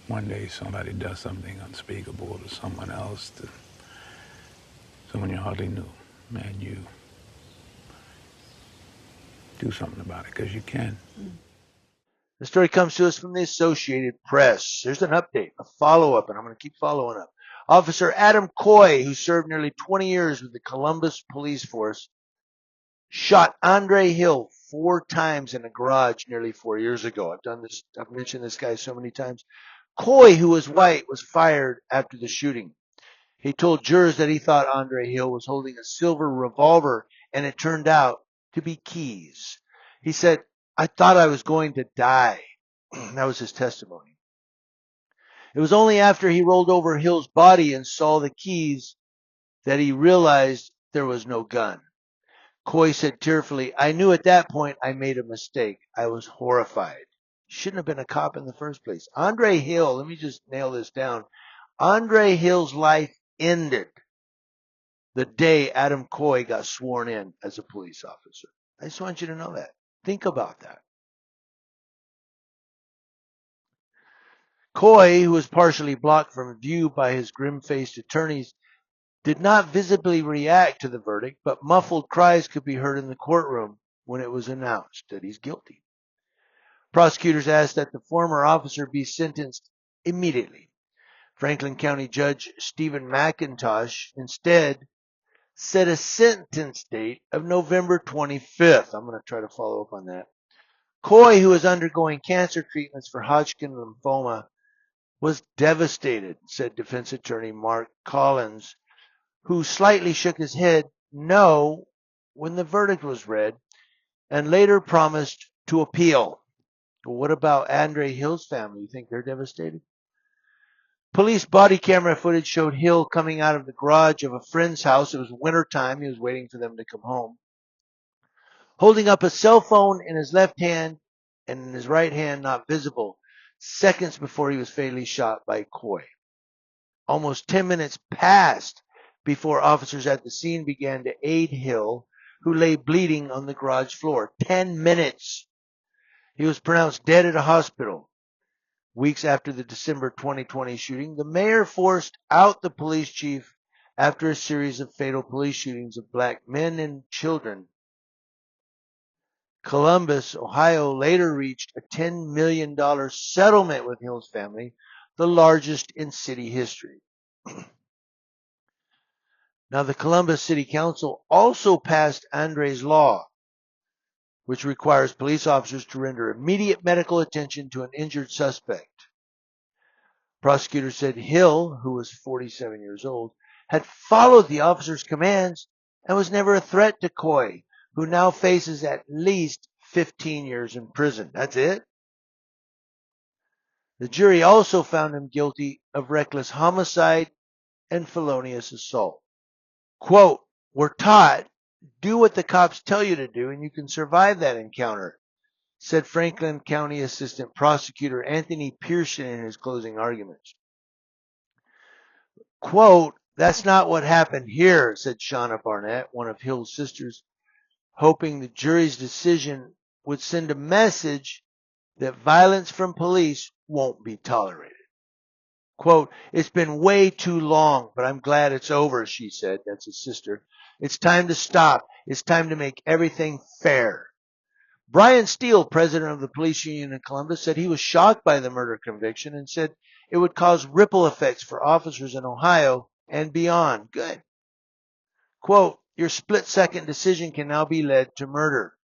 one day somebody does something unspeakable to someone else, to someone you hardly knew, and you do something about it because you can. The story comes to us from the Associated Press. There's an update, a follow-up, and I'm going to keep following up. Officer Adam Coy, who served nearly 20 years with the Columbus Police Force, shot Andre Hill 4 times in a garage nearly 4 years ago. I've mentioned this guy so many times. Coy, who was white, was fired after the shooting. He told jurors that he thought Andre Hill was holding a silver revolver, and it turned out to be keys. He said, "I thought I was going to die." That was his testimony. It was only after he rolled over Hill's body and saw the keys that he realized there was no gun. Coy said tearfully, "I knew at that point I made a mistake. I was horrified. Shouldn't have been a cop in the first place." Andre Hill, let me just nail this down. Andre Hill's life ended the day Adam Coy got sworn in as a police officer. I just want you to know that. Think about that. Coy, who was partially blocked from view by his grim-faced attorneys, did not visibly react to the verdict, but muffled cries could be heard in the courtroom when it was announced that he's guilty. Prosecutors asked that the former officer be sentenced immediately. Franklin County Judge Stephen McIntosh instead set a sentence date of November 25th. I'm going to try to follow up on that. Coy, who is undergoing cancer treatments for Hodgkin lymphoma, was devastated, said defense attorney Mark Collins, who slightly shook his head no when the verdict was read and later promised to appeal. But what about Andre Hill's family? You think they're devastated? Police body camera footage showed Hill coming out of the garage of a friend's house. It was winter time. He was waiting for them to come home, holding up a cell phone in his left hand and in his right hand not visible, seconds before he was fatally shot by Coy. Almost 10 minutes passed before officers at the scene began to aid Hill, who lay bleeding on the garage floor. 10 minutes. He was pronounced dead at a hospital. Weeks after the December 2020 shooting, the mayor forced out the police chief after a series of fatal police shootings of black men and children. Columbus, Ohio later reached a $10 million settlement with Hill's family, the largest in city history. Now, the Columbus City Council also passed Andre's Law, which requires police officers to render immediate medical attention to an injured suspect. Prosecutors said Hill, who was 47 years old, had followed the officer's commands and was never a threat to Coy, who now faces at least 15 years in prison. That's it. The jury also found him guilty of reckless homicide and felonious assault. Quote, "We're taught, do what the cops tell you to do and you can survive that encounter," said Franklin County Assistant Prosecutor Anthony Pearson in his closing arguments. Quote, "That's not what happened here," said Shauna Barnett, one of Hill's sisters, hoping the jury's decision would send a message that violence from police won't be tolerated. Quote, "It's been way too long, but I'm glad it's over," she said. That's his sister. "It's time to stop. It's time to make everything fair." Brian Steele, president of the police union in Columbus, said he was shocked by the murder conviction and said it would cause ripple effects for officers in Ohio and beyond. Good. Quote, "Your split-second decision can now be led to murder.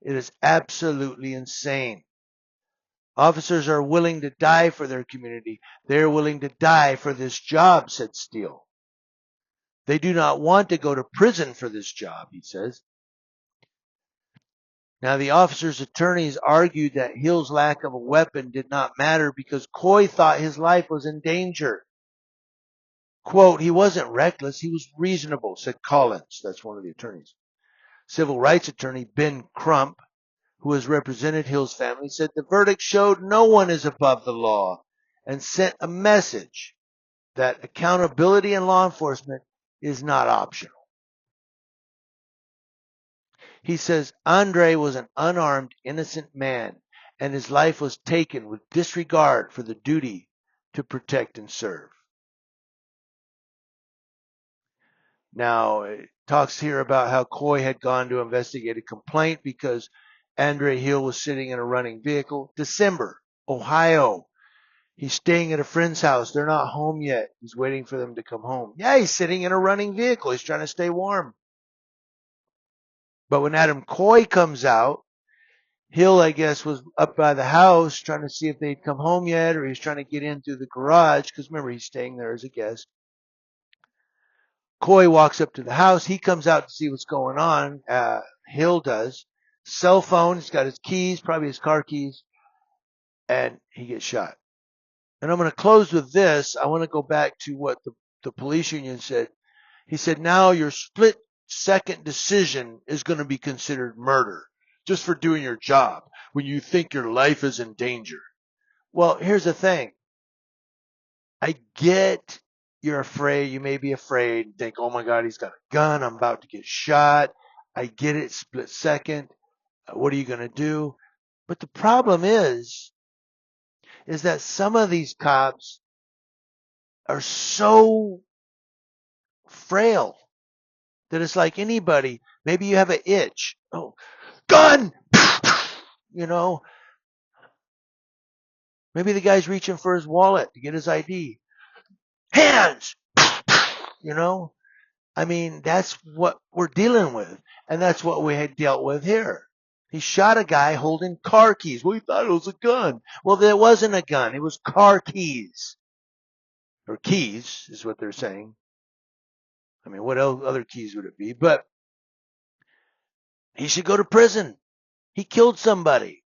It is absolutely insane. Officers are willing to die for their community. They are willing to die for this job," said Steele. "They do not want to go to prison for this job," he says. Now, the officer's attorneys argued that Hill's lack of a weapon did not matter because Coy thought his life was in danger. Quote, "He wasn't reckless, he was reasonable," said Collins. That's one of the attorneys. Civil rights attorney Ben Crump, who has represented Hill's family, said the verdict showed no one is above the law and sent a message that accountability in law enforcement is not optional. He says Andre was an unarmed, innocent man, and his life was taken with disregard for the duty to protect and serve. Now, it talks here about how Coy had gone to investigate a complaint because Andre Hill was sitting in a running vehicle. December, Ohio. He's staying at a friend's house. They're not home yet. He's waiting for them to come home. Yeah, he's sitting in a running vehicle. He's trying to stay warm. But when Adam Coy comes out, Hill, I guess, was up by the house trying to see if they'd come home yet, or he's trying to get in through the garage because remember, he's staying there as a guest. Coy walks up to the house. He comes out to see what's going on. Hill does. Cell phone. He's got his keys, probably his car keys, and he gets shot. And I'm going to close with this. I want to go back to what the police union said. He said, now your split second decision is going to be considered murder just for doing your job when you think your life is in danger. Well, here's the thing. I get you're afraid. You may be afraid and think, oh my God, he's got a gun. I'm about to get shot. I get it. Split second. What are you going to do? But the problem is that some of these cops are so frail that it's like anybody. Maybe you have an itch. Oh, gun! You know, maybe the guy's reaching for his wallet to get his ID. Hands! You know, I mean, that's what we're dealing with. And that's what we had dealt with here. He shot a guy holding car keys. Well, he thought it was a gun. Well, there wasn't a gun. It was car keys. Or keys is what they're saying. I mean, what other keys would it be? But he should go to prison. He killed somebody.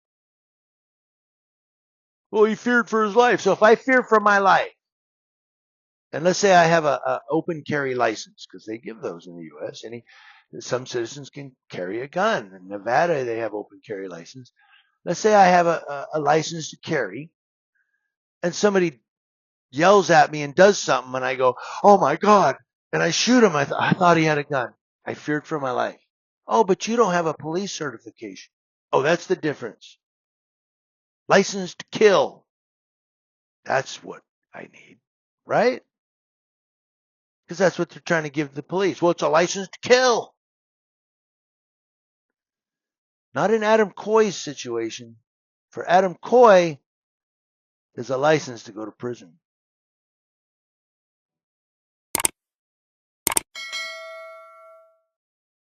Well, he feared for his life. So if I fear for my life, and let's say I have a open carry license, because they give those in the U.S. Some citizens can carry a gun. In Nevada, they have open carry license. Let's say I have a license to carry, and somebody yells at me and does something, and I go, oh my God, and I shoot him. I thought he had a gun. I feared for my life. Oh, but you don't have a police certification. Oh, that's the difference. License to kill. That's what I need, right? Because that's what they're trying to give the police. Well, it's a license to kill. Not in Adam Coy's situation. For Adam Coy, there's a license to go to prison.